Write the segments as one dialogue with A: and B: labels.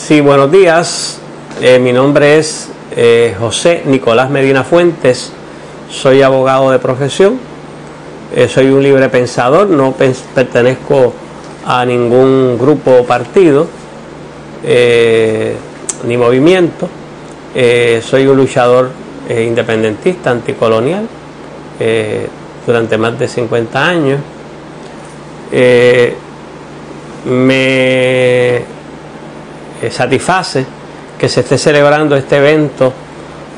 A: Sí, buenos días. Mi nombre es José Nicolás Medina Fuentes. Soy abogado de profesión. Soy un libre pensador. No pertenezco a ningún grupo o partido ni movimiento. Soy un luchador independentista, anticolonial, durante más de 50 años. Me satisface que se esté celebrando este evento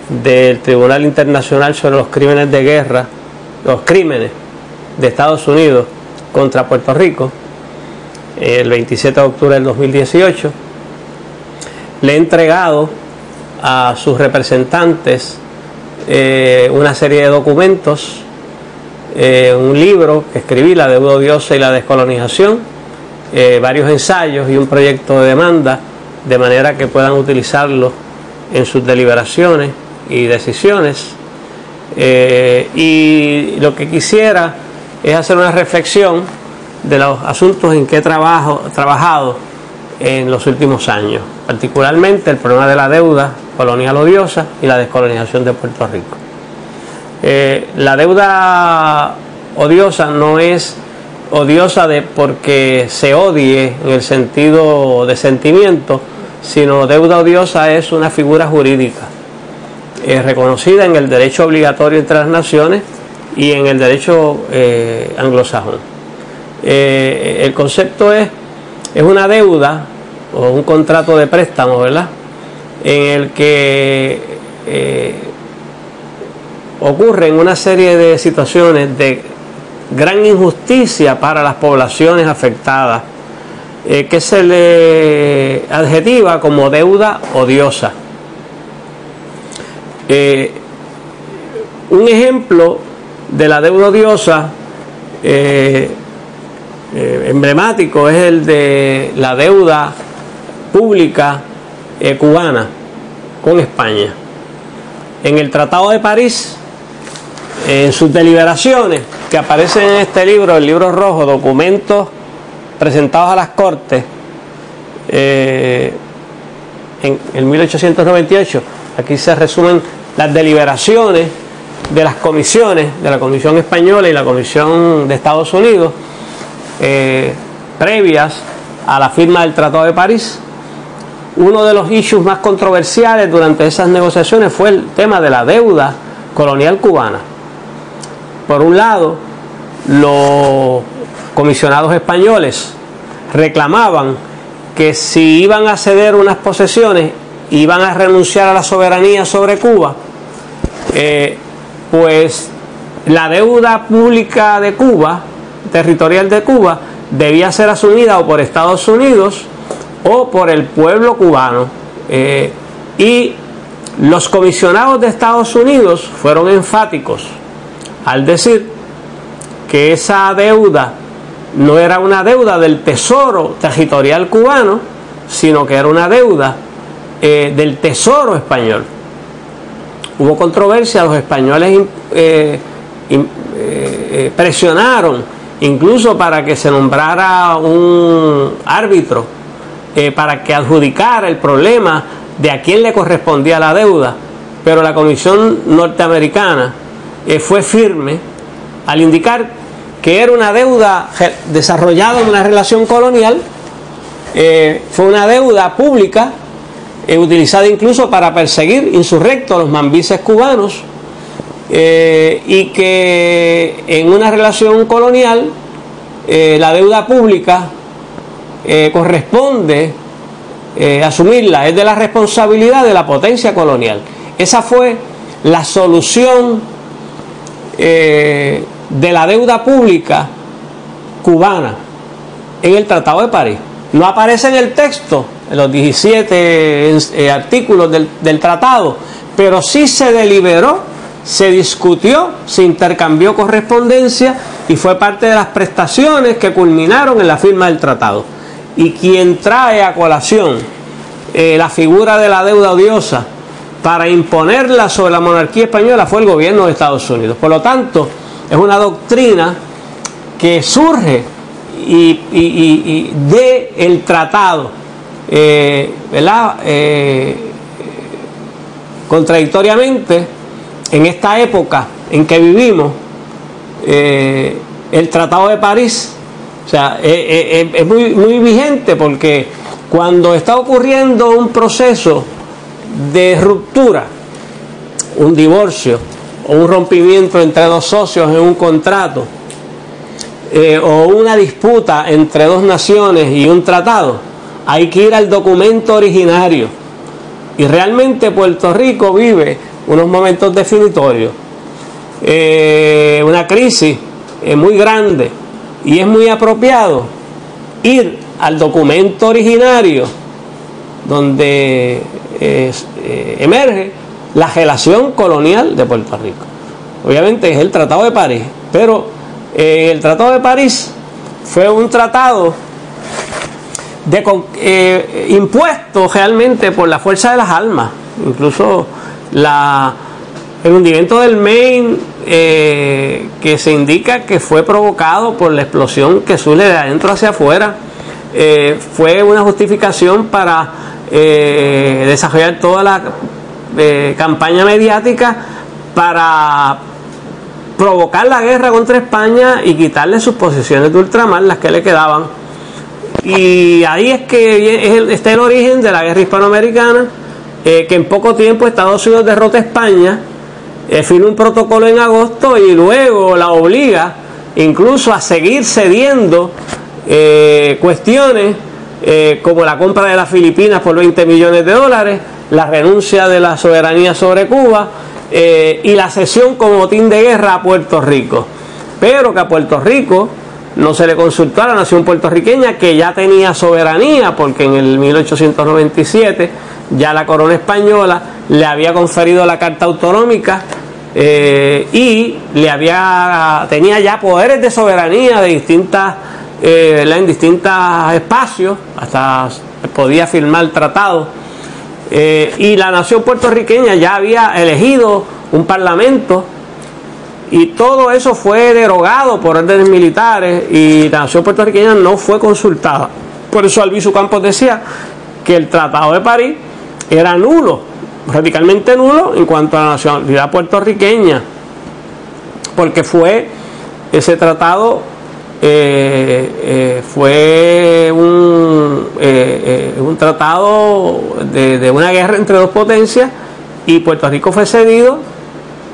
A: del Tribunal Internacional sobre los Crímenes de Guerra, los crímenes de Estados Unidos contra Puerto Rico, el 27 de octubre del 2018. Le he entregado a sus representantes una serie de documentos, un libro que escribí, La deuda odiosa y la descolonización, varios ensayos y un proyecto de demanda, de manera que puedan utilizarlo en sus deliberaciones y decisiones. Y lo que quisiera es hacer una reflexión de los asuntos en que he trabajado en los últimos años, particularmente el problema de la deuda colonial odiosa y la descolonización de Puerto Rico. La deuda odiosa no es odiosa porque se odie en el sentido de sentimiento, sino deuda odiosa es una figura jurídica reconocida en el derecho obligatorio entre las naciones y en el derecho anglosajón. El concepto es una deuda o un contrato de préstamo, ¿verdad?, en el que ocurren una serie de situaciones de gran injusticia para las poblaciones afectadas, que se le adjetiva como deuda odiosa. Un ejemplo de la deuda odiosa emblemático es el de la deuda pública cubana con España. En el Tratado de París, en sus deliberaciones que aparecen en este libro, el libro rojo, documentos presentados a las Cortes en 1898, aquí se resumen las deliberaciones de las comisiones, de la Comisión Española y la Comisión de Estados Unidos, previas a la firma del Tratado de París. Uno de los issues más controversiales durante esas negociaciones fue el tema de la deuda colonial cubana. Por un lado, los comisionados españoles reclamaban que si iban a ceder unas posesiones, iban a renunciar a la soberanía sobre Cuba, pues la deuda pública de Cuba, territorial de Cuba, debía ser asumida o por Estados Unidos o por el pueblo cubano. Y los comisionados de Estados Unidos fueron enfáticos al decir que esa deuda no era una deuda del tesoro territorial cubano, sino que era una deuda del tesoro español. Hubo controversia, los españoles presionaron incluso para que se nombrara un árbitro para que adjudicara el problema de a quién le correspondía la deuda, pero la Comisión norteamericana fue firme al indicar que era una deuda desarrollada en una relación colonial, fue una deuda pública utilizada incluso para perseguir insurrectos a los mambises cubanos, y que en una relación colonial la deuda pública corresponde asumirla, es de la responsabilidad de la potencia colonial. Esa fue la solución de la deuda pública cubana en el Tratado de París. No aparece en el texto, en los 17 artículos del tratado, pero sí se deliberó, se discutió, se intercambió correspondencia y fue parte de las prestaciones que culminaron en la firma del tratado. Y quien trae a colación la figura de la deuda odiosa para imponerla sobre la monarquía española fue el gobierno de Estados Unidos. Por lo tanto, es una doctrina que surge del tratado ¿verdad? Contradictoriamente, en esta época en que vivimos, el Tratado de París, o sea, es muy vigente, porque cuando está ocurriendo un proceso de ruptura, un divorcio o un rompimiento entre dos socios en un contrato, o una disputa entre dos naciones y un tratado, hay que ir al documento originario. Y realmente Puerto Rico vive unos momentos definitorios, una crisis muy grande, y es muy apropiado ir al documento originario donde emerge la relación colonial de Puerto Rico. Obviamente es el Tratado de París, pero el Tratado de París fue un tratado impuesto realmente por la fuerza de las armas. Incluso el hundimiento del Maine, que se indica que fue provocado por la explosión que surge de adentro hacia afuera, fue una justificación para desarrollar toda la campaña mediática para provocar la guerra contra España y quitarle sus posesiones de ultramar, las que le quedaban. Y ahí es que está el origen de la guerra hispanoamericana, que en poco tiempo Estados Unidos derrota a España, firma un protocolo en agosto y luego la obliga incluso a seguir cediendo cuestiones como la compra de las Filipinas por $20 millones, la renuncia de la soberanía sobre Cuba, y la cesión como botín de guerra a Puerto Rico. Pero que a Puerto Rico no se le consultó a la nación puertorriqueña, que ya tenía soberanía, porque en el 1897 ya la corona española le había conferido la Carta Autonómica, y tenía ya poderes de soberanía de distintas, en distintos espacios, hasta podía firmar tratados, y la nación puertorriqueña ya había elegido un parlamento, y todo eso fue derogado por órdenes militares, y la nación puertorriqueña no fue consultada. Por eso Albizu Campos decía que el Tratado de París era nulo, radicalmente nulo en cuanto a la nacionalidad puertorriqueña, porque ese tratado fue un tratado de una guerra entre dos potencias, y Puerto Rico fue cedido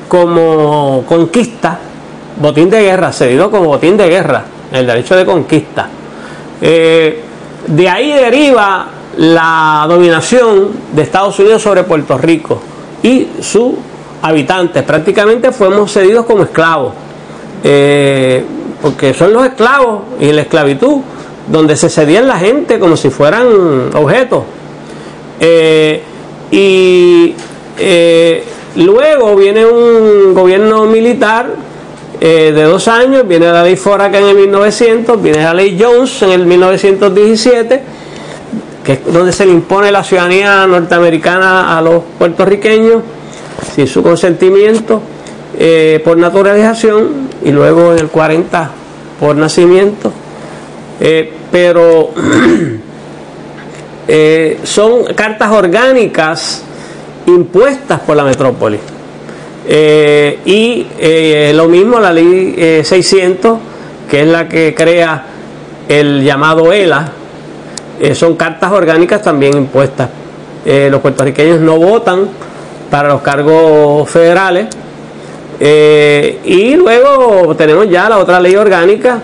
A: como conquista, botín de guerra, cedido como botín de guerra, el derecho de conquista. De ahí deriva la dominación de Estados Unidos sobre Puerto Rico y sus habitantes. Prácticamente fuimos cedidos como esclavos, porque son los esclavos y la esclavitud donde se cedían la gente como si fueran objetos. Luego viene un gobierno militar de 2 años, viene la ley Foraker en el 1900, viene la ley Jones en el 1917, que es donde se le impone la ciudadanía norteamericana a los puertorriqueños sin su consentimiento, por naturalización, y luego en el 40 por nacimiento, pero son cartas orgánicas impuestas por la metrópoli, y lo mismo la ley 600, que es la que crea el llamado ELA, son cartas orgánicas también impuestas. Los puertorriqueños no votan para los cargos federales, y luego tenemos ya la otra ley orgánica,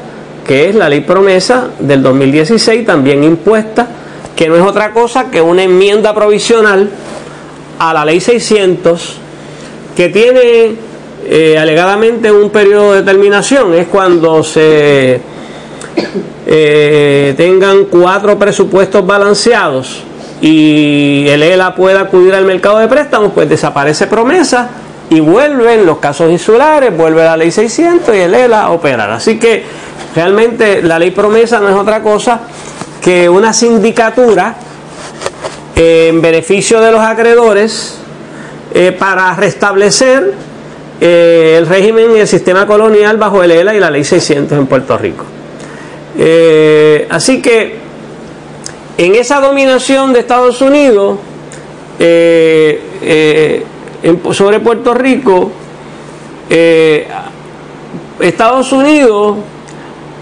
A: que es la ley promesa del 2016, también impuesta, que no es otra cosa que una enmienda provisional a la ley 600, que tiene alegadamente un periodo de terminación. Es cuando se tengan 4 presupuestos balanceados y el ELA pueda acudir al mercado de préstamos, pues desaparece promesa y vuelven los casos insulares, vuelve la ley 600 y el ELA a operar. Así que realmente la ley promesa no es otra cosa que una sindicatura en beneficio de los acreedores, para restablecer el régimen y el sistema colonial bajo el ELA y la ley 600 en Puerto Rico. Así que en esa dominación de Estados Unidos sobre Puerto Rico, Estados Unidos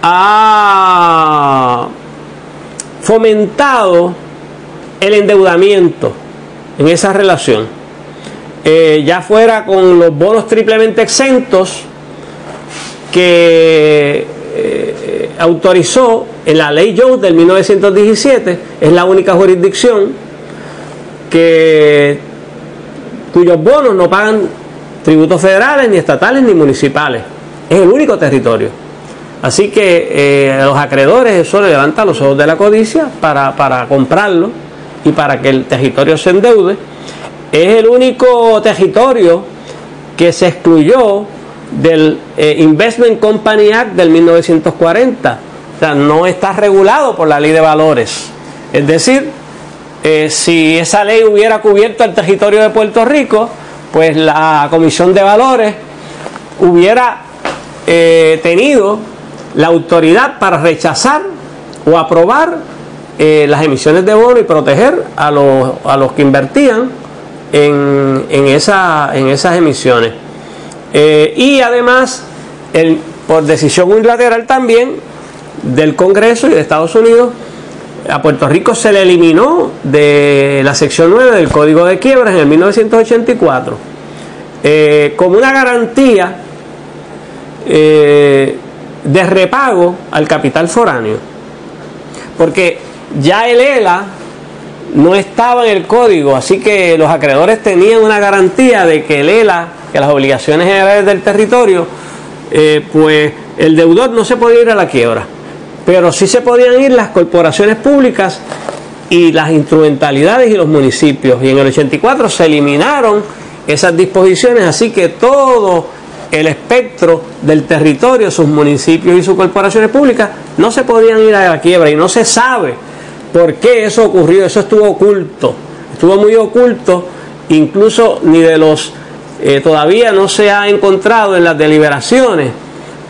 A: ha fomentado el endeudamiento en esa relación, ya fuera con los bonos triplemente exentos que autorizó en la ley Jones del 1917, es la única jurisdicción cuyos bonos no pagan tributos federales, ni estatales, ni municipales. Es el único territorio. Así que a los acreedores eso le levanta los ojos de la codicia para comprarlo y para que el territorio se endeude. Es el único territorio que se excluyó del Investment Company Act del 1940. O sea, no está regulado por la ley de valores. Es decir, si esa ley hubiera cubierto el territorio de Puerto Rico, pues la Comisión de Valores hubiera tenido la autoridad para rechazar o aprobar las emisiones de bono y proteger a los que invertían en esas emisiones. Y además, por decisión unilateral también del Congreso y de Estados Unidos, a Puerto Rico se le eliminó de la sección 9 del Código de Quiebras en el 1984 como una garantía de repago al capital foráneo, porque ya el ELA no estaba en el código, así que los acreedores tenían una garantía de que el ELA, que las obligaciones generales del territorio, pues el deudor no se podía ir a la quiebra, pero sí se podían ir las corporaciones públicas y las instrumentalidades y los municipios, y en el 84 se eliminaron esas disposiciones, así que todo el espectro del territorio, sus municipios y sus corporaciones públicas no se podían ir a la quiebra, y no se sabe por qué eso ocurrió. Eso estuvo oculto, estuvo muy oculto, incluso ni de los todavía no se ha encontrado en las deliberaciones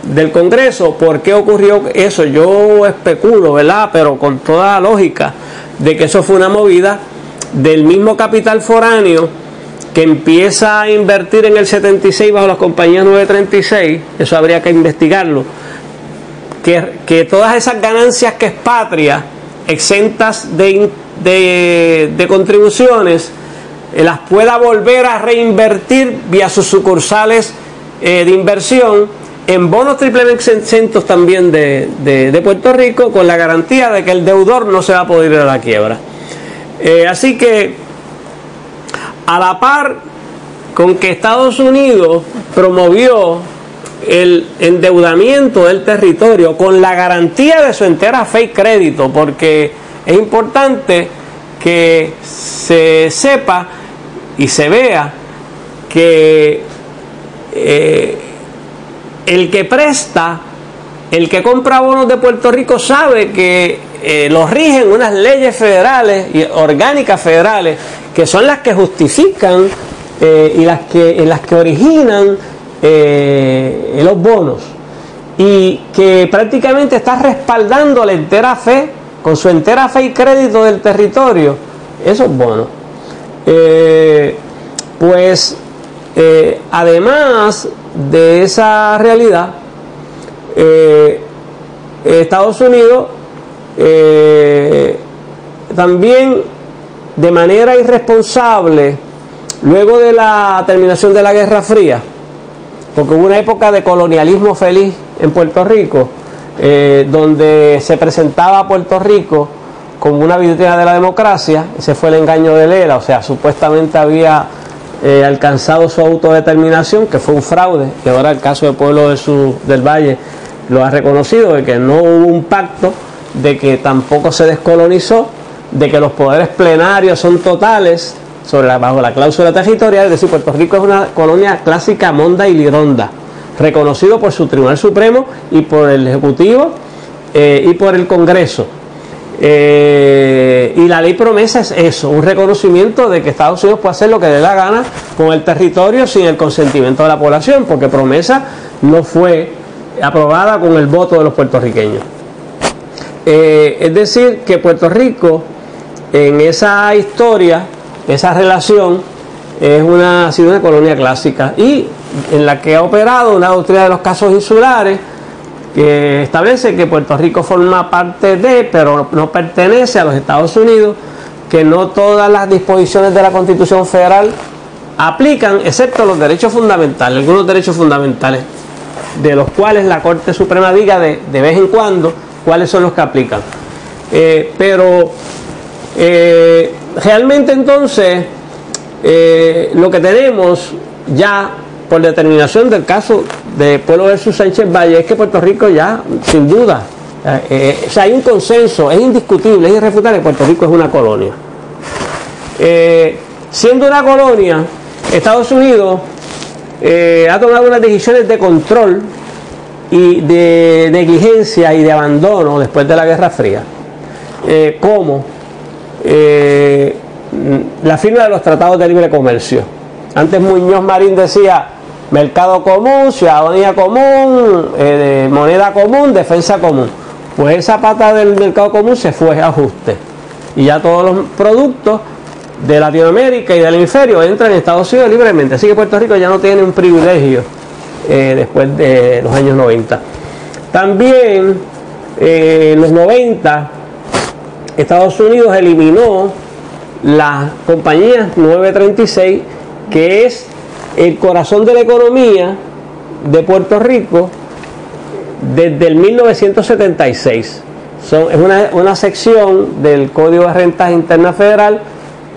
A: del Congreso por qué ocurrió eso. Yo especulo, ¿verdad?, pero con toda lógica, de que eso fue una movida del mismo capital foráneo que empieza a invertir en el 76 bajo las compañías 936, eso habría que investigarlo, que todas esas ganancias que expatria, exentas de contribuciones, las pueda volver a reinvertir vía sus sucursales de inversión en bonos triplemente exentos también de Puerto Rico, con la garantía de que el deudor no se va a poder ir a la quiebra. Así que, a la par con que Estados Unidos promovió el endeudamiento del territorio con la garantía de su entera fe y crédito, porque es importante que se sepa y se vea que el que presta, el que compra bonos de Puerto Rico, sabe que los rigen unas leyes federales y orgánicas federales que son las que justifican y en las que originan los bonos, y que prácticamente está respaldando la entera fe, con su entera fe y crédito del territorio, esos bonos. Además de esa realidad, Estados Unidos también, de manera irresponsable, luego de la terminación de la Guerra Fría, porque hubo una época de colonialismo feliz en Puerto Rico, donde se presentaba a Puerto Rico como una vitrina de la democracia. Ese fue el engaño de Lela, o sea, supuestamente había alcanzado su autodeterminación, que fue un fraude, y ahora el caso del pueblo del Valle lo ha reconocido, de que no hubo un pacto, de que tampoco se descolonizó, de que los poderes plenarios son totales bajo la cláusula territorial. Es decir, Puerto Rico es una colonia clásica monda y lironda, reconocido por su Tribunal Supremo y por el Ejecutivo y por el Congreso. Y la ley promesa es eso, un reconocimiento de que Estados Unidos puede hacer lo que le dé la gana con el territorio sin el consentimiento de la población, porque promesa no fue aprobada con el voto de los puertorriqueños. Es decir, que Puerto Rico en esa historia, esa relación, ha sido una colonia clásica y en la que ha operado una doctrina de los casos insulares que establece que Puerto Rico forma parte de, pero no pertenece a los Estados Unidos, que no todas las disposiciones de la Constitución Federal aplican, excepto los derechos fundamentales, algunos derechos fundamentales, de los cuales la Corte Suprema diga de vez en cuando cuáles son los que aplican. Realmente entonces lo que tenemos ya por determinación del caso de Pueblo versus Sánchez Valle es que Puerto Rico ya, sin duda, o sea, hay un consenso, es indiscutible, es irrefutable que Puerto Rico es una colonia. Siendo una colonia, Estados Unidos ha tomado unas decisiones de control y de negligencia y de abandono después de la Guerra Fría, como la firma de los tratados de libre comercio. Antes Muñoz Marín decía mercado común, ciudadanía común, moneda común, defensa común. Pues esa pata del mercado común se fue a ajuste y ya todos los productos de Latinoamérica y del hemisferio entran en Estados Unidos libremente. Así que Puerto Rico ya no tiene un privilegio después de los años 90. También en los 90 Estados Unidos eliminó la compañía 936, que es el corazón de la economía de Puerto Rico desde el 1976. Es una sección del Código de Rentas Internas Federal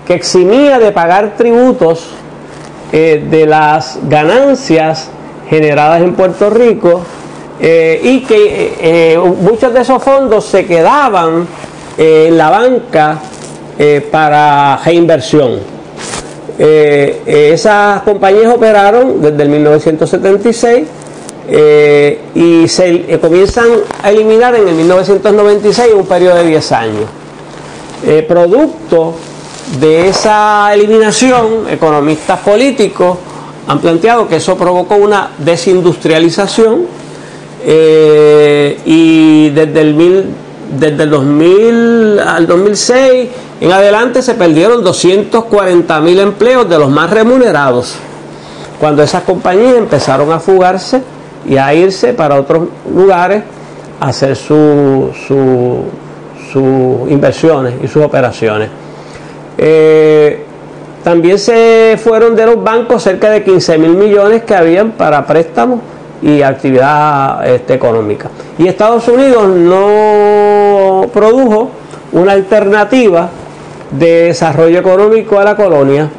A: que eximía de pagar tributos de las ganancias generadas en Puerto Rico y que muchos de esos fondos se quedaban en la banca para reinversión. Esas compañías operaron desde el 1976 y se comienzan a eliminar en el 1996 en un periodo de 10 años. Producto de esa eliminación, economistas políticos han planteado que eso provocó una desindustrialización y desde el 2000 al 2006 en adelante se perdieron 240.000 empleos de los más remunerados, cuando esas compañías empezaron a fugarse y a irse para otros lugares a hacer sus inversiones y sus operaciones. También se fueron de los bancos cerca de 15.000 millones que habían para préstamos y actividad económica. Y Estados Unidos no produjo una alternativa de desarrollo económico a la colonia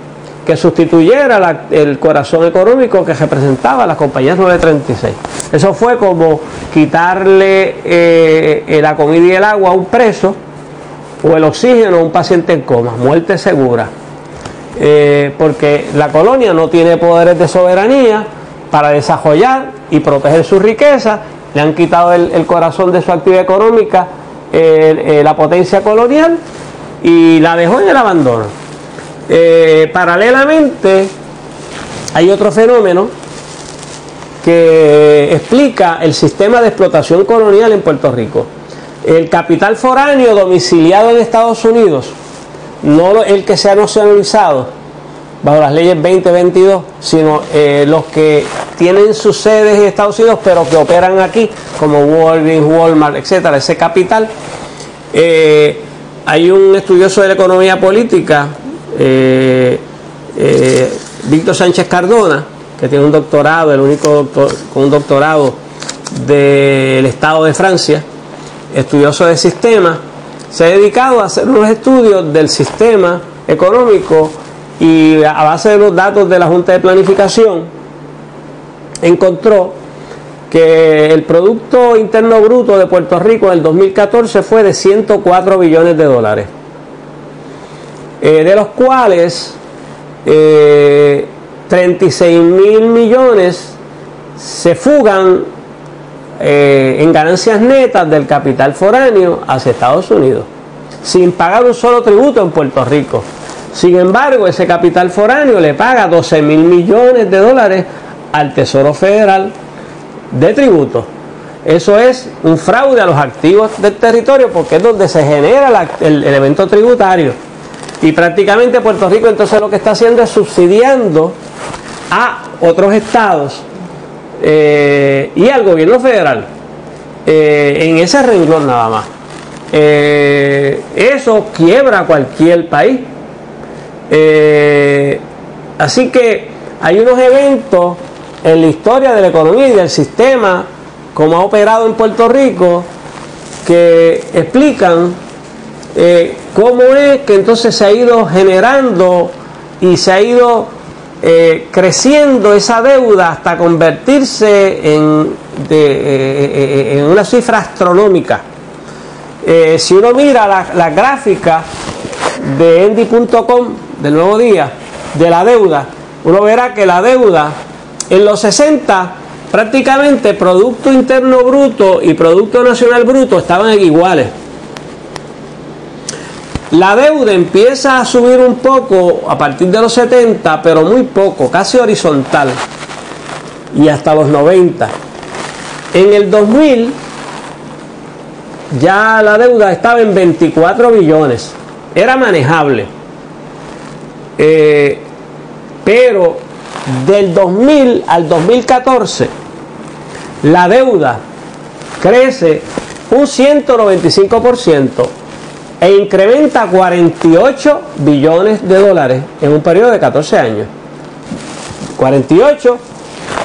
A: que sustituyera el corazón económico que representaba las compañías 936. Eso fue como quitarle la comida y el agua a un preso o el oxígeno a un paciente en coma, muerte segura. Porque la colonia no tiene poderes de soberanía para desarrollar y proteger su riqueza. Le han quitado el corazón de su actividad económica, la potencia colonial, y la dejó en el abandono. Paralelamente hay otro fenómeno que explica el sistema de explotación colonial en Puerto Rico. El capital foráneo domiciliado en Estados Unidos, no el que se ha nacionalizado bajo las leyes 2022, sino los que tienen sus sedes en Estados Unidos pero que operan aquí, como Walgreens, Walmart, etcétera. Ese capital, hay un estudioso de la economía política, Víctor Sánchez Cardona, que tiene un doctorado, el único doctor con un doctorado del Estado de Francia, estudioso de sistemas, se ha dedicado a hacer unos estudios del sistema económico y a base de los datos de la Junta de Planificación encontró que el Producto Interno Bruto de Puerto Rico en el 2014 fue de 104 billones de dólares, de los cuales 36.000 millones se fugan en ganancias netas del capital foráneo hacia Estados Unidos, sin pagar un solo tributo en Puerto Rico. Sin embargo, ese capital foráneo le paga 12.000 millones de dólares al Tesoro Federal de tributo. Eso es un fraude a los activos del territorio, porque es donde se genera el evento tributario. Y prácticamente Puerto Rico entonces lo que está haciendo es subsidiando a otros estados y al gobierno federal en ese renglón nada más. Eso quiebra a cualquier país. Así que hay unos eventos en la historia de la economía y del sistema como ha operado en Puerto Rico que explican cómo es que entonces se ha ido generando y se ha ido creciendo esa deuda hasta convertirse en una cifra astronómica. Si uno mira la gráfica de Endy.com del Nuevo Día de la deuda, uno verá que la deuda en los 60 prácticamente Producto Interno Bruto y Producto Nacional Bruto estaban iguales. La deuda empieza a subir un poco a partir de los 70, pero muy poco, casi horizontal, y hasta los 90. En el 2000 ya la deuda estaba en 24 billones, era manejable, pero del 2000 al 2014 la deuda crece un 195% e incrementa 48 billones de dólares en un periodo de 14 años. 48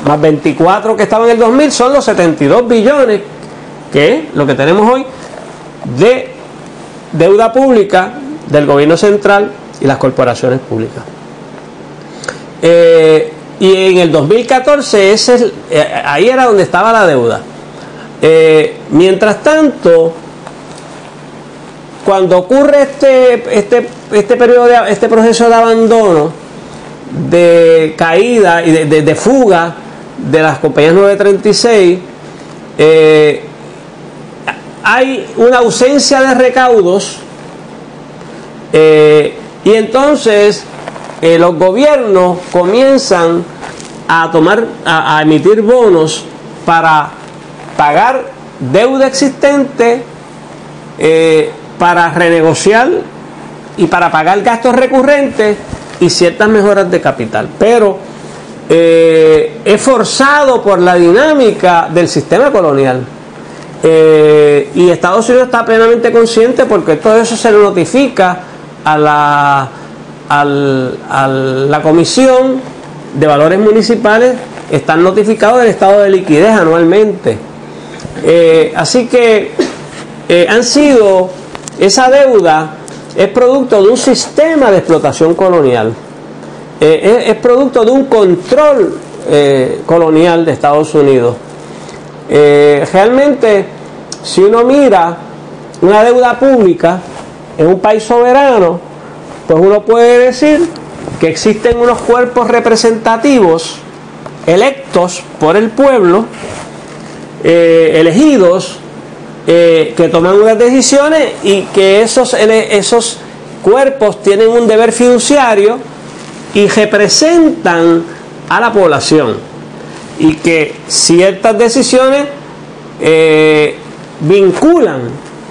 A: más 24 que estaban en el 2000 son los 72 billones, que es lo que tenemos hoy de deuda pública del gobierno central y las corporaciones públicas. Y en el 2014 ahí era donde estaba la deuda. Mientras tanto, cuando ocurre este periodo este proceso de abandono, de caída y de fuga de las compañías 936, hay una ausencia de recaudos, y entonces los gobiernos comienzan a emitir bonos para pagar deuda existente, para renegociar y para pagar gastos recurrentes y ciertas mejoras de capital. Pero es forzado por la dinámica del sistema colonial. Y Estados Unidos está plenamente consciente, porque todo eso se le notifica a la Comisión de Valores Municipales. Están notificados del estado de liquidez anualmente. Así que esa deuda es producto de un sistema de explotación colonial, es producto de un control colonial de Estados Unidos. Realmente, si uno mira una deuda pública en un país soberano, pues uno puede decir que existen unos cuerpos representativos electos por el pueblo, elegidos, que toman unas decisiones, y que esos cuerpos tienen un deber fiduciario y representan a la población, y que ciertas decisiones vinculan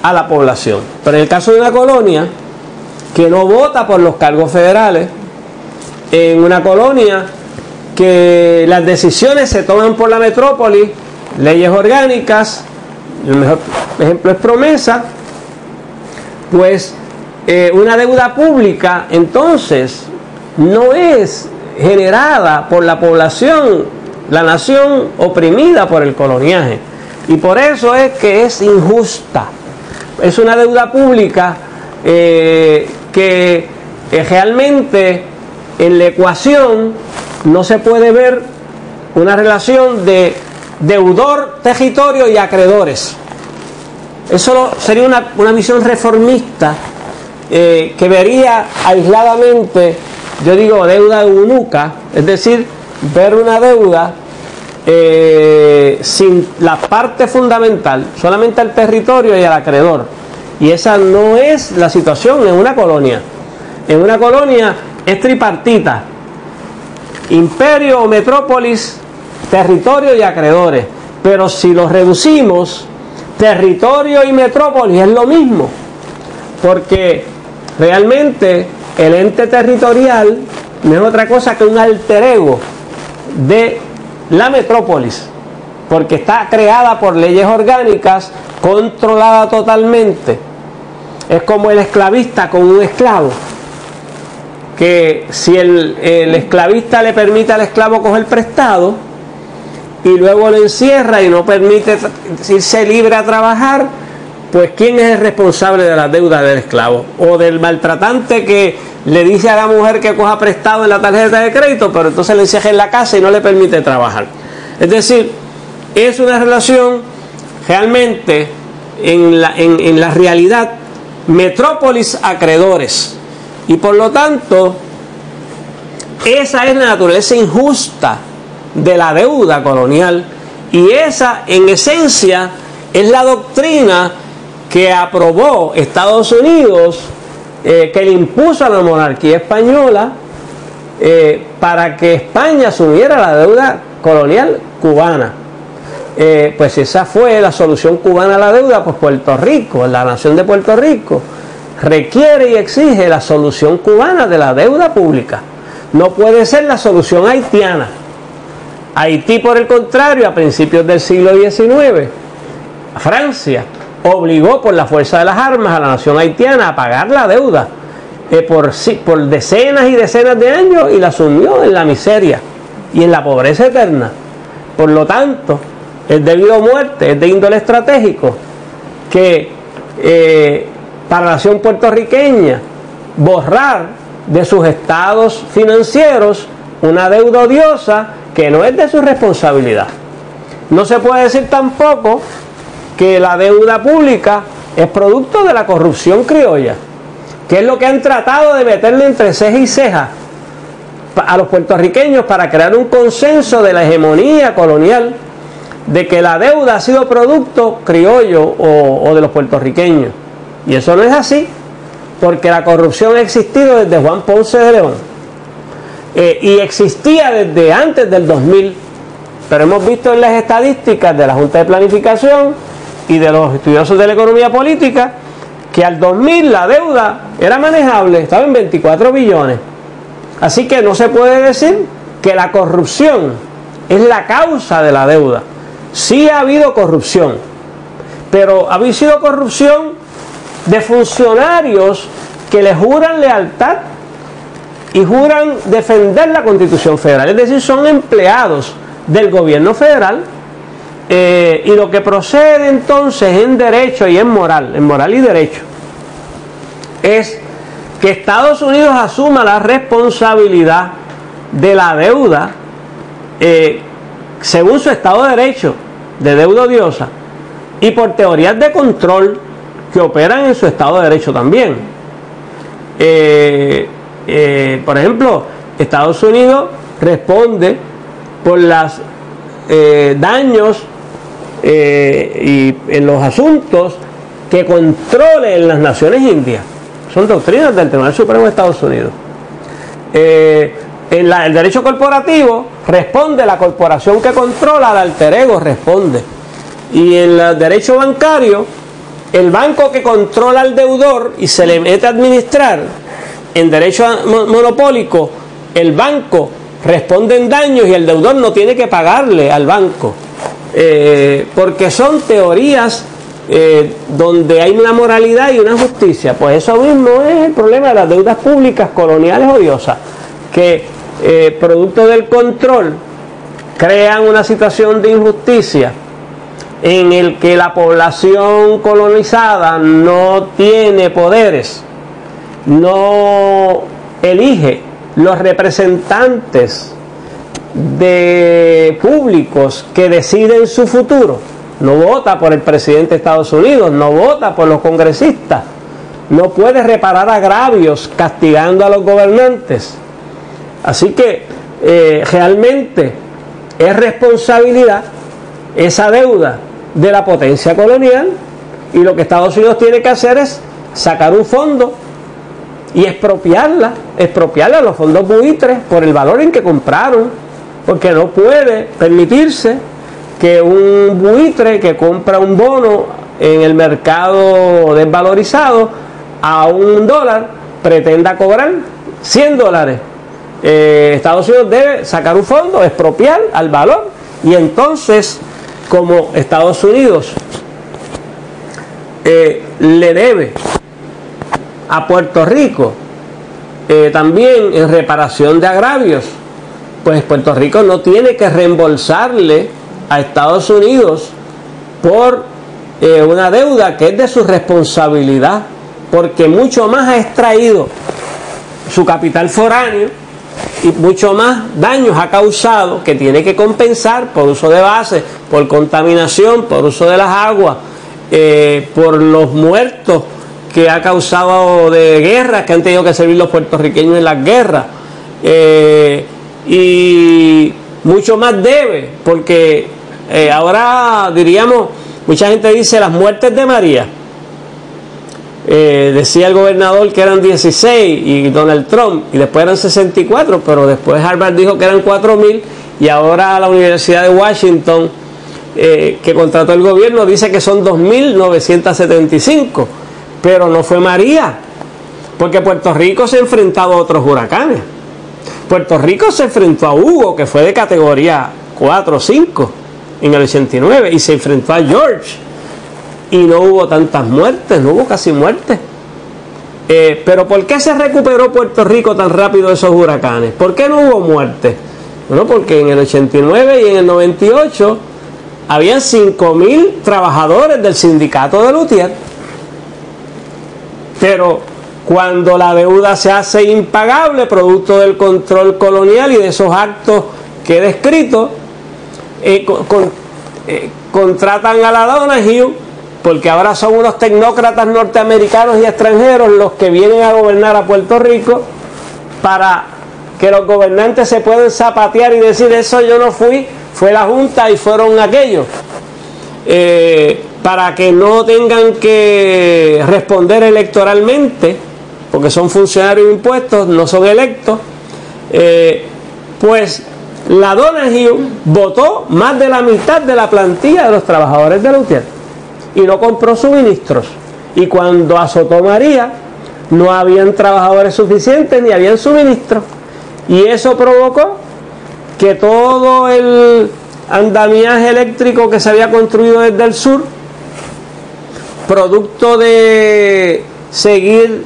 A: a la población. Pero en el caso de una colonia que no vota por los cargos federales, en una colonia que las decisiones se toman por la metrópoli, leyes orgánicas, el mejor ejemplo es Promesa, pues una deuda pública entonces no es generada por la población, la nación oprimida por el coloniaje, y por eso es que es injusta. Es una deuda pública que realmente en la ecuación no se puede ver una relación de deudor, territorio y acreedores. Eso sería una visión reformista que vería aisladamente, yo digo, deuda eunuca, es decir, ver una deuda sin la parte fundamental, solamente al territorio y al acreedor. Y esa no es la situación en una colonia. En una colonia es tripartita: imperio o metrópolis, territorio y acreedores. Pero si los reducimos, territorio y metrópolis es lo mismo, porque realmente el ente territorial no es otra cosa que un alter ego de la metrópolis, porque está creada por leyes orgánicas, controlada totalmente. Es como el esclavista con un esclavo, que si el esclavista le permite al esclavo coger prestado y luego lo encierra y no permite irse libre a trabajar, pues ¿quién es el responsable de la deuda del esclavo? O del maltratante que le dice a la mujer que coja prestado en la tarjeta de crédito, pero entonces le encierra en la casa y no le permite trabajar. Es decir, es una relación realmente en la realidad metrópolis acreedores, y por lo tanto esa es la naturaleza injusta de la deuda colonial, y esa en esencia es la doctrina que aprobó Estados Unidos, que le impuso a la monarquía española para que España asumiera la deuda colonial cubana. Pues esa fue la solución cubana a la deuda. Pues Puerto Rico, la nación de Puerto Rico, requiere y exige la solución cubana de la deuda pública. No puede ser la solución haitiana. Haití, por el contrario, a principios del siglo XIX, Francia obligó por la fuerza de las armas a la nación haitiana a pagar la deuda por decenas y decenas de años, y la sumió en la miseria y en la pobreza eterna. Por lo tanto, es debido a muerte, es de índole estratégico que para la nación puertorriqueña borrar de sus estados financieros una deuda odiosa que no es de su responsabilidad. No se puede decir tampoco que la deuda pública es producto de la corrupción criolla, que es lo que han tratado de meterle entre ceja y ceja a los puertorriqueños para crear un consenso de la hegemonía colonial, de que la deuda ha sido producto criollo o de los puertorriqueños. Y eso no es así, porque la corrupción ha existido desde Juan Ponce de León, y existía desde antes del 2000, pero hemos visto en las estadísticas de la Junta de Planificación y de los estudiosos de la economía política que al 2000 la deuda era manejable, estaba en 24 billones. Así que no se puede decir que la corrupción es la causa de la deuda. Sí ha habido corrupción, pero ha sido corrupción de funcionarios que le juran lealtad y juran defender la Constitución Federal, es decir, son empleados del gobierno federal, y lo que procede entonces en derecho y en moral y derecho, es que Estados Unidos asuma la responsabilidad de la deuda según su Estado de Derecho, de deuda odiosa, y por teorías de control que operan en su Estado de Derecho también. Por ejemplo, Estados Unidos responde por los daños y en los asuntos que controlen las naciones indias. Son doctrinas del Tribunal Supremo de Estados Unidos. En el derecho corporativo responde la corporación que controla, al alter ego responde. Y en el derecho bancario, el banco que controla al deudor y se le mete a administrar. En derecho monopólico, el banco responde en daños y el deudor no tiene que pagarle al banco. Porque son teorías donde hay una moralidad y una justicia. Pues eso mismo es el problema de las deudas públicas coloniales odiosas, que producto del control crean una situación de injusticia en el que la población colonizada no tiene poderes, no elige los representantes de públicos que deciden su futuro, no vota por el presidente de Estados Unidos, no vota por los congresistas, no puede reparar agravios castigando a los gobernantes. Así que realmente es responsabilidad esa deuda de la potencia colonial, y lo que Estados Unidos tiene que hacer es sacar un fondo y expropiarla los fondos buitres por el valor en que compraron, porque no puede permitirse que un buitre que compra un bono en el mercado desvalorizado a $1 pretenda cobrar $100. Estados Unidos debe sacar un fondo, expropiar al valor, y entonces, como Estados Unidos le debe a Puerto Rico también en reparación de agravios, pues Puerto Rico no tiene que reembolsarle a Estados Unidos por una deuda que es de su responsabilidad, porque mucho más ha extraído su capital foráneo y mucho más daños ha causado, que tiene que compensar por uso de bases, por contaminación, por uso de las aguas, por los muertos que ha causado de guerras que han tenido que servir los puertorriqueños en las guerras, y mucho más debe, porque ahora diríamos, mucha gente dice las muertes de María. Decía el gobernador que eran 16 y Donald Trump, y después eran 64, pero después Harvard dijo que eran 4,000, y ahora la Universidad de Washington, que contrató el gobierno, dice que son 2,975, pero no fue María, porque Puerto Rico se ha enfrentado a otros huracanes. Puerto Rico se enfrentó a Hugo, que fue de categoría 4 o 5 en el 89, y se enfrentó a George, y no hubo tantas muertes, no hubo casi muertes. Pero ¿por qué se recuperó Puerto Rico tan rápido de esos huracanes? ¿Por qué no hubo muertes? Bueno, porque en el 89 y en el 98 habían 5,000 trabajadores del sindicato de luthier. Pero cuando la deuda se hace impagable, producto del control colonial y de esos actos que he descrito, contratan a la Donahue, porque ahora son unos tecnócratas norteamericanos y extranjeros los que vienen a gobernar a Puerto Rico, para que los gobernantes se puedan zapatear y decir: eso yo no fui, fue la Junta y fueron aquellos, para que no tengan que responder electoralmente, porque son funcionarios impuestos, no son electos. Pues la Donahue votó más de la mitad de la plantilla de los trabajadores de luthier y no compró suministros, y cuando azotó María no habían trabajadores suficientes ni habían suministros, y eso provocó que todo el andamiaje eléctrico que se había construido desde el sur, producto de seguir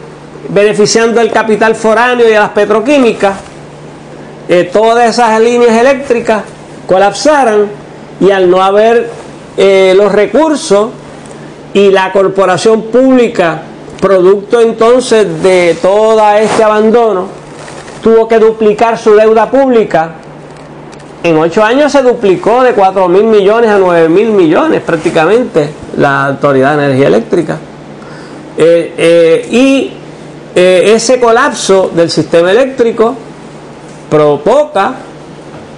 A: beneficiando el capital foráneo y a las petroquímicas, todas esas líneas eléctricas colapsaran, y al no haber los recursos, y la corporación pública, producto entonces de todo este abandono, tuvo que duplicar su deuda pública. En 8 años se duplicó de 4,000 millones a 9,000 millones prácticamente la Autoridad de Energía Eléctrica. Ese colapso del sistema eléctrico provoca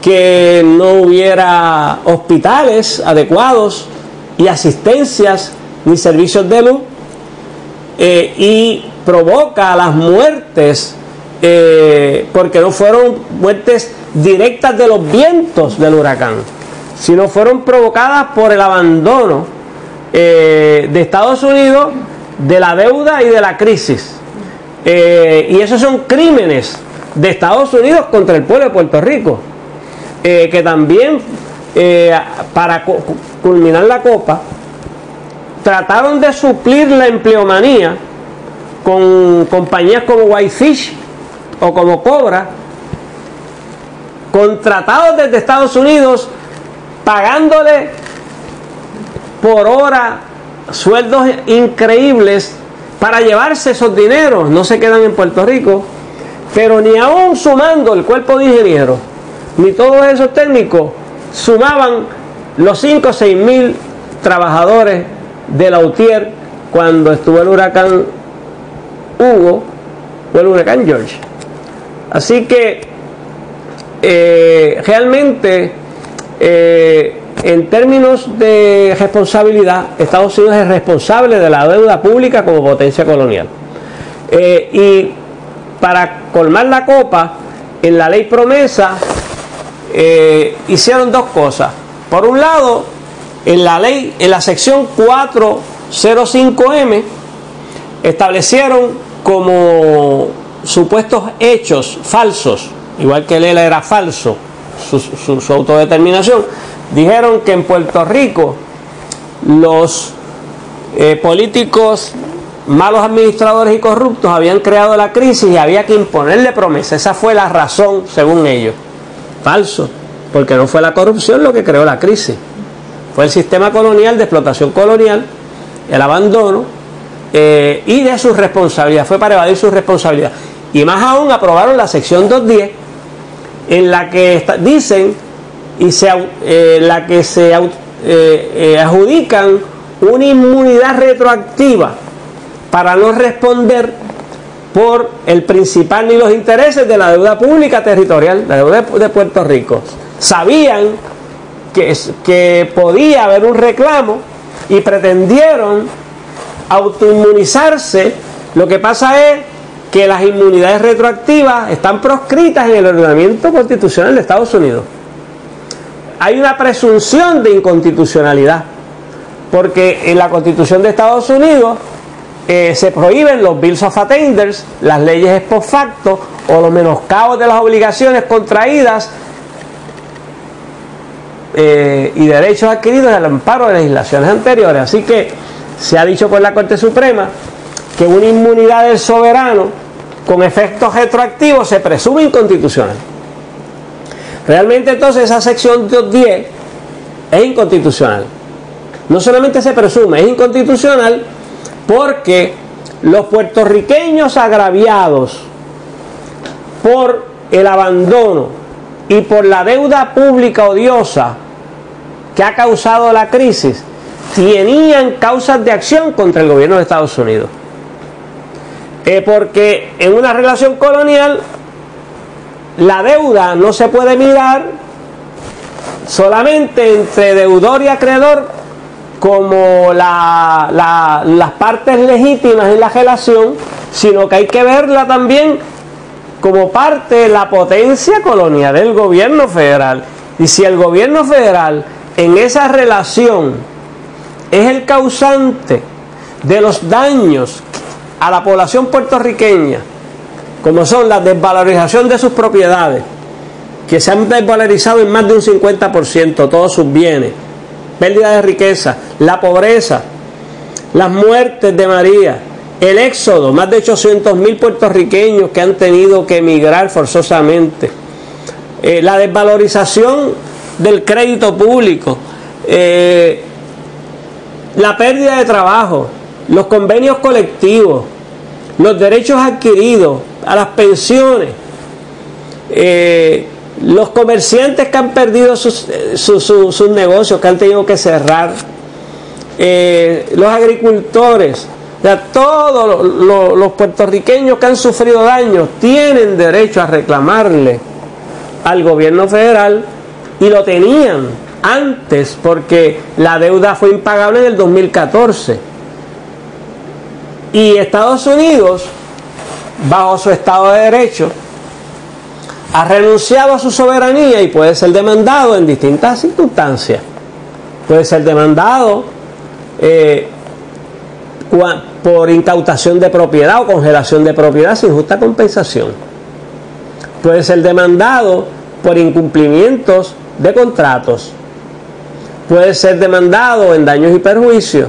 A: que no hubiera hospitales adecuados y asistencias ni servicios de luz, y provoca las muertes, porque no fueron muertes directas de los vientos del huracán, sino fueron provocadas por el abandono de Estados Unidos, de la deuda y de la crisis. Y esos son crímenes de Estados Unidos contra el pueblo de Puerto Rico, que también, para culminar la copa, trataron de suplir la empleomanía con compañías como Whitefish o como Cobra, contratados desde Estados Unidos, pagándole por hora sueldos increíbles para llevarse esos dineros. No se quedan en Puerto Rico, pero ni aún sumando el cuerpo de ingenieros ni todos esos técnicos, sumaban los 5 o 6 mil trabajadores de la UTIER cuando estuvo el huracán Hugo o el huracán George. Así que realmente, en términos de responsabilidad, Estados Unidos es responsable de la deuda pública como potencia colonial. Y para colmar la copa, en la ley promesa hicieron dos cosas. Por un lado, en la ley, en la sección 405M, establecieron como supuestos hechos falsos, igual que Lela era falso, su autodeterminación. Dijeron que en Puerto Rico los políticos malos administradores y corruptos habían creado la crisis y había que imponerle promesa. Esa fue la razón, según ellos. Falso, porque no fue la corrupción lo que creó la crisis. Fue el sistema colonial de explotación colonial, el abandono y de su responsabilidad. Fue para evadir su responsabilidad. Y más aún aprobaron la sección 210, en la que dicen y la que se adjudican una inmunidad retroactiva para no responder por el principal ni los intereses de la deuda pública territorial, la deuda de Puerto Rico. Sabían que podía haber un reclamo y pretendieron autoinmunizarse. Lo que pasa es que las inmunidades retroactivas están proscritas en el ordenamiento constitucional de Estados Unidos. Hay una presunción de inconstitucionalidad, porque en la Constitución de Estados Unidos se prohíben los bills of attenders, las leyes ex post facto o los menoscabos de las obligaciones contraídas y derechos adquiridos al amparo de legislaciones anteriores. Así que se ha dicho por la Corte Suprema que una inmunidad del soberano con efectos retroactivos se presume inconstitucional. Realmente entonces esa sección 210 es inconstitucional. No solamente se presume, es inconstitucional porque los puertorriqueños agraviados por el abandono y por la deuda pública odiosa que ha causado la crisis tenían causas de acción contra el gobierno de Estados Unidos. Porque en una relación colonial la deuda no se puede mirar solamente entre deudor y acreedor como las partes legítimas en la relación, sino que hay que verla también como parte de la potencia colonial del gobierno federal. Y si el gobierno federal en esa relación es el causante de los daños a la población puertorriqueña, como son la desvalorización de sus propiedades, que se han desvalorizado en más de un 50%, todos sus bienes, pérdida de riqueza, la pobreza, las muertes de María, el éxodo, más de 800,000 puertorriqueños que han tenido que emigrar forzosamente, la desvalorización del crédito público, la pérdida de trabajo, los convenios colectivos, los derechos adquiridos, a las pensiones, los comerciantes que han perdido sus negocios, que han tenido que cerrar, los agricultores, o sea, todos los puertorriqueños que han sufrido daños tienen derecho a reclamarle al gobierno federal, y lo tenían antes porque la deuda fue impagable en el 2014. Y Estados Unidos, bajo su Estado de Derecho, ha renunciado a su soberanía y puede ser demandado en distintas circunstancias. Puede ser demandado por incautación de propiedad o congelación de propiedad sin justa compensación. Puede ser demandado por incumplimientos de contratos. Puede ser demandado en daños y perjuicios.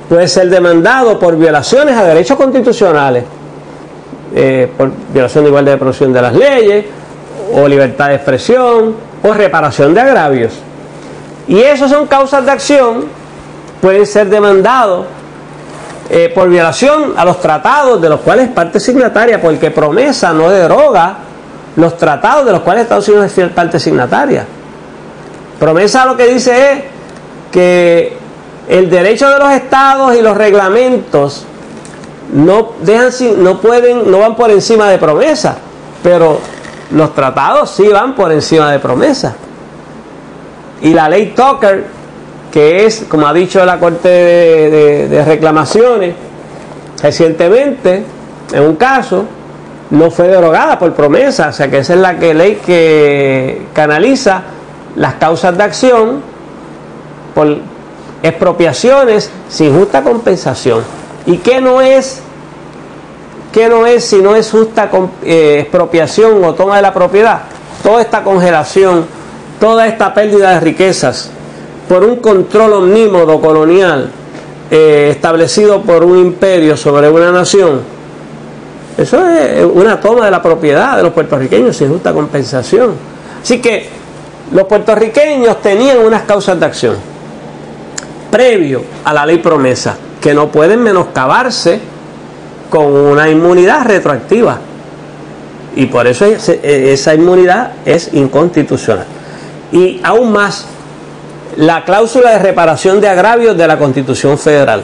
A: Puede ser demandado por violaciones a derechos constitucionales, por violación de igualdad de producción de las leyes, o libertad de expresión, o reparación de agravios. Y esas son causas de acción. Pueden ser demandados por violación a los tratados de los cuales es parte signataria, porque promesa no deroga los tratados de los cuales Estados Unidos es parte signataria. Promesa lo que dice es que el derecho de los estados y los reglamentos no van por encima de promesa, pero los tratados sí van por encima de promesa. Y la ley Tucker, que es, como ha dicho la Corte de Reclamaciones recientemente, en un caso, no fue derogada por promesa, o sea que esa es la ley que canaliza las causas de acción por expropiaciones sin justa compensación. ¿Y qué no es ¿qué no es si no es justa expropiación o toma de la propiedad? Toda esta congelación, toda esta pérdida de riquezas por un control omnímodo colonial establecido por un imperio sobre una nación, eso es una toma de la propiedad de los puertorriqueños sin justa compensación. Así que los puertorriqueños tenían unas causas de acción previo a la ley promesa que no pueden menoscabarse con una inmunidad retroactiva, y por eso esa inmunidad es inconstitucional. Y aún más, la cláusula de reparación de agravios de la Constitución Federal.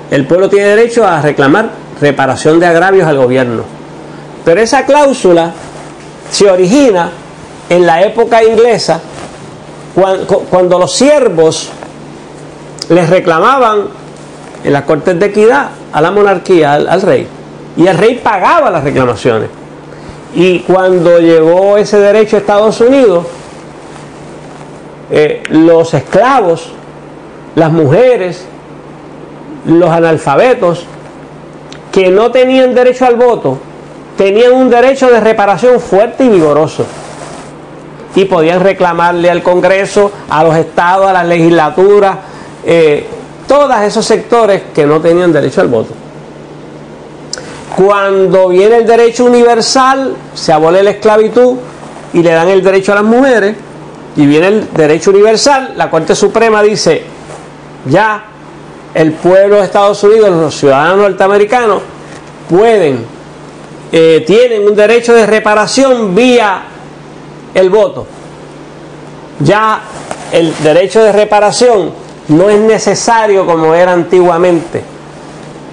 A: El pueblo tiene derecho a reclamar reparación de agravios al gobierno, pero esa cláusula se origina en la época inglesa, cuando los siervos les reclamaban en las cortes de equidad a la monarquía, al rey, y el rey pagaba las reclamaciones. Y cuando llegó ese derecho a Estados Unidos, los esclavos, las mujeres, los analfabetos que no tenían derecho al voto, tenían un derecho de reparación fuerte y vigoroso, y podían reclamarle al Congreso, a los estados, a las legislaturas, todos esos sectores que no tenían derecho al voto. Cuando viene el derecho universal, se abole la esclavitud y le dan el derecho a las mujeres, y viene el derecho universal, la Corte Suprema dice, ya el pueblo de Estados Unidos, los ciudadanos norteamericanos, tienen un derecho de reparación vía el voto. Ya el derecho de reparación no es necesario como era antiguamente,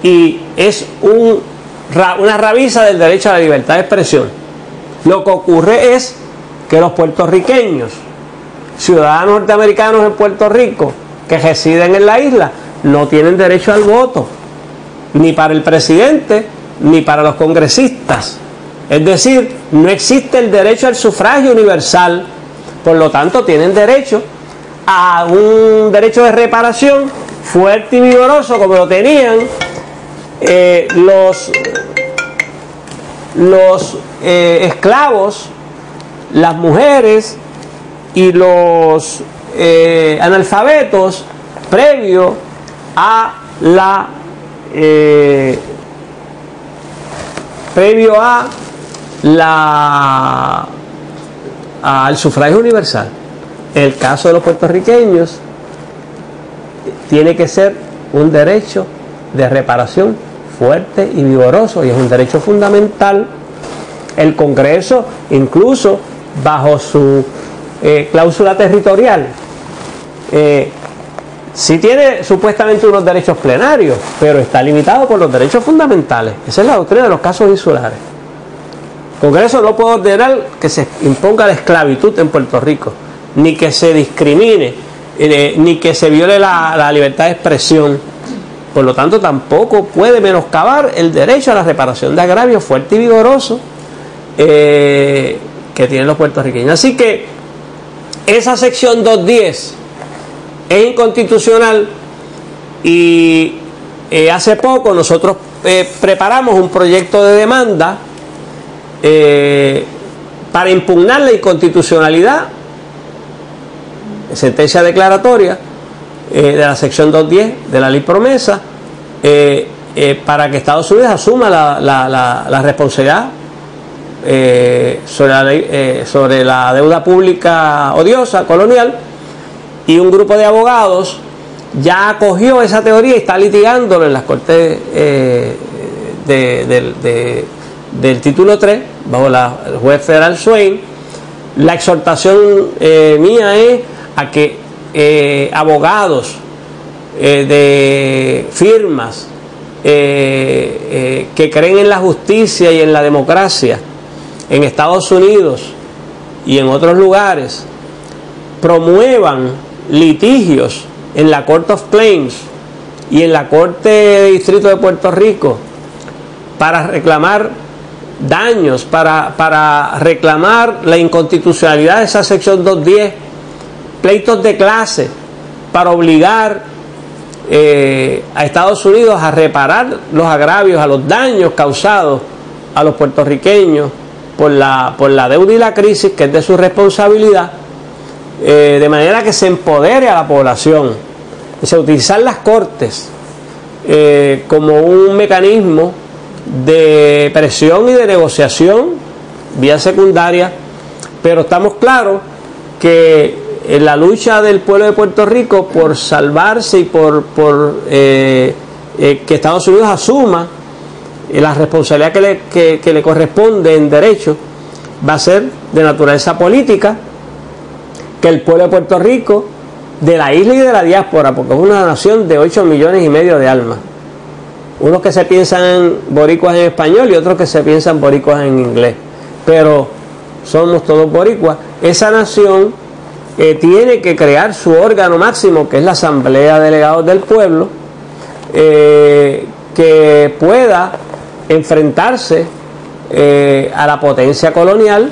A: y es una rabiza del derecho a la libertad de expresión. Lo que ocurre es que los puertorriqueños, ciudadanos norteamericanos en Puerto Rico, que residen en la isla, no tienen derecho al voto, ni para el presidente, ni para los congresistas. Es decir, no existe el derecho al sufragio universal, por lo tanto tienen derecho a un derecho de reparación fuerte y vigoroso como lo tenían los esclavos, las mujeres y los analfabetos previo al sufragio universal. En el caso de los puertorriqueños, tiene que ser un derecho de reparación fuerte y vigoroso, y es un derecho fundamental. El Congreso, incluso bajo su cláusula territorial, sí tiene supuestamente unos derechos plenarios, pero está limitado por los derechos fundamentales. Esa es la doctrina de los casos insulares. El Congreso no puede ordenar que se imponga la esclavitud en Puerto Rico, ni que se discrimine, ni que se viole la libertad de expresión. Por lo tanto, tampoco puede menoscabar el derecho a la reparación de agravios fuerte y vigoroso que tienen los puertorriqueños. Así que esa sección 210 es inconstitucional, y hace poco nosotros preparamos un proyecto de demanda para impugnar la inconstitucionalidad, sentencia declaratoria de la sección 210 de la ley promesa, para que Estados Unidos asuma la responsabilidad sobre la deuda pública odiosa, colonial. Y un grupo de abogados ya acogió esa teoría y está litigándolo en las cortes del título 3, bajo el juez federal Swain. La exhortación mía es a que abogados de firmas que creen en la justicia y en la democracia en Estados Unidos y en otros lugares promuevan litigios en la Court of Claims y en la Corte de Distrito de Puerto Rico para reclamar daños, para reclamar la inconstitucionalidad de esa sección 210, pleitos de clase, para obligar a Estados Unidos a reparar los agravios, a los daños causados a los puertorriqueños por la deuda y la crisis, que es de su responsabilidad, de manera que se empodere a la población. O sea, utilizar las cortes como un mecanismo de presión y de negociación vía secundaria, pero estamos claros que en la lucha del pueblo de Puerto Rico por salvarse y por que Estados Unidos asuma la responsabilidad que le corresponde en derecho, va a ser de naturaleza política, que el pueblo de Puerto Rico, de la isla y de la diáspora, porque es una nación de 8,5 millones de almas, unos que se piensan boricuas en español y otros que se piensan boricuas en inglés, pero somos todos boricuas. Esa nación tiene que crear su órgano máximo, que es la Asamblea de Delegados del Pueblo, que pueda enfrentarse a la potencia colonial,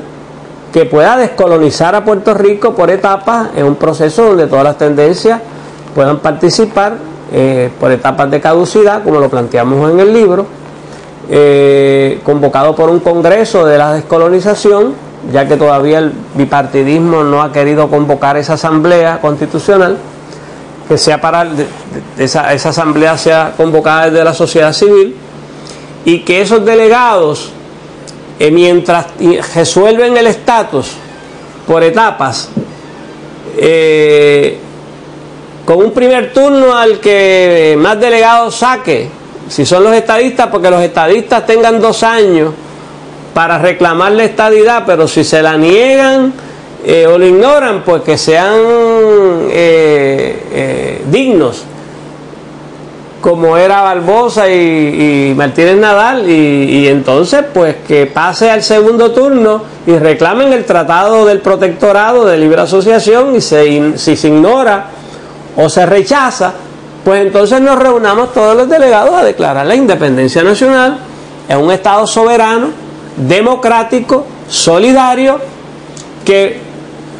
A: que pueda descolonizar a Puerto Rico por etapas, en un proceso donde todas las tendencias puedan participar por etapas de caducidad, como lo planteamos en el libro, convocado por un congreso de la descolonización, ya que todavía el bipartidismo no ha querido convocar esa asamblea constitucional, que sea esa asamblea sea convocada desde la sociedad civil, y que esos delegados, mientras resuelven el estatus por etapas, con un primer turno al que más delegados saque, si son los estadistas, porque los estadistas tengan 2 años para reclamar la estadidad, pero si se la niegan o lo ignoran, pues que sean dignos, como era Barbosa y Martínez Nadal, y entonces pues que pase al segundo turno y reclamen el Tratado del Protectorado de Libre Asociación, y si se ignora o se rechaza, pues entonces nos reunamos todos los delegados a declarar la independencia nacional en un Estado soberano, democrático, solidario, que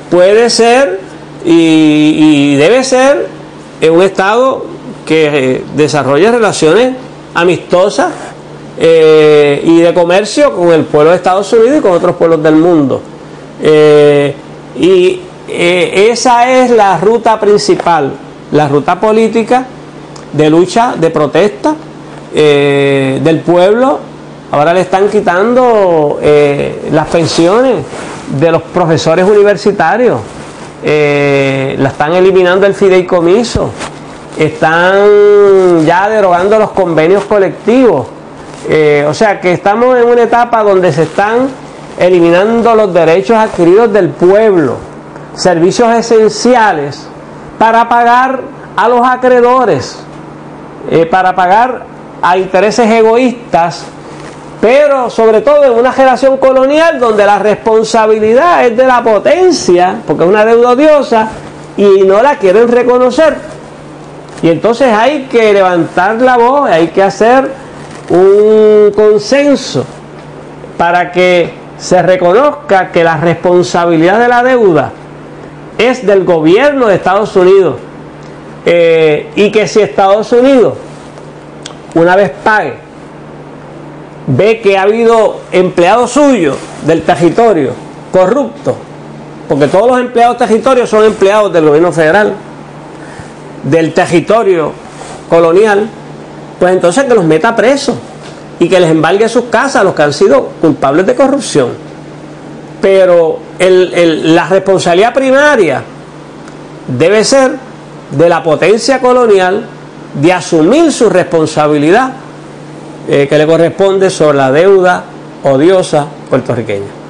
A: puede ser y debe ser un Estado que desarrolle relaciones amistosas y de comercio con el pueblo de Estados Unidos y con otros pueblos del mundo. Esa es la ruta principal, la ruta política de lucha, de protesta del pueblo. Ahora le están quitando las pensiones de los profesores universitarios, la están eliminando el fideicomiso, están ya derogando los convenios colectivos. O sea que estamos en una etapa donde se están eliminando los derechos adquiridos del pueblo, servicios esenciales, para pagar a los acreedores, para pagar a intereses egoístas, pero sobre todo en una generación colonial donde la responsabilidad es de la potencia, porque es una deuda odiosa y no la quieren reconocer. Y entonces hay que levantar la voz, hay que hacer un consenso para que se reconozca que la responsabilidad de la deuda es del gobierno de Estados Unidos, y que si Estados Unidos, una vez pague, ve que ha habido empleados suyos del territorio corruptos, porque todos los empleados territorios son empleados del gobierno federal, del territorio colonial, pues entonces que los meta presos y que les embargue sus casas a los que han sido culpables de corrupción. Pero la responsabilidad primaria debe ser de la potencia colonial de asumir su responsabilidad que le corresponde sobre la deuda odiosa puertorriqueña.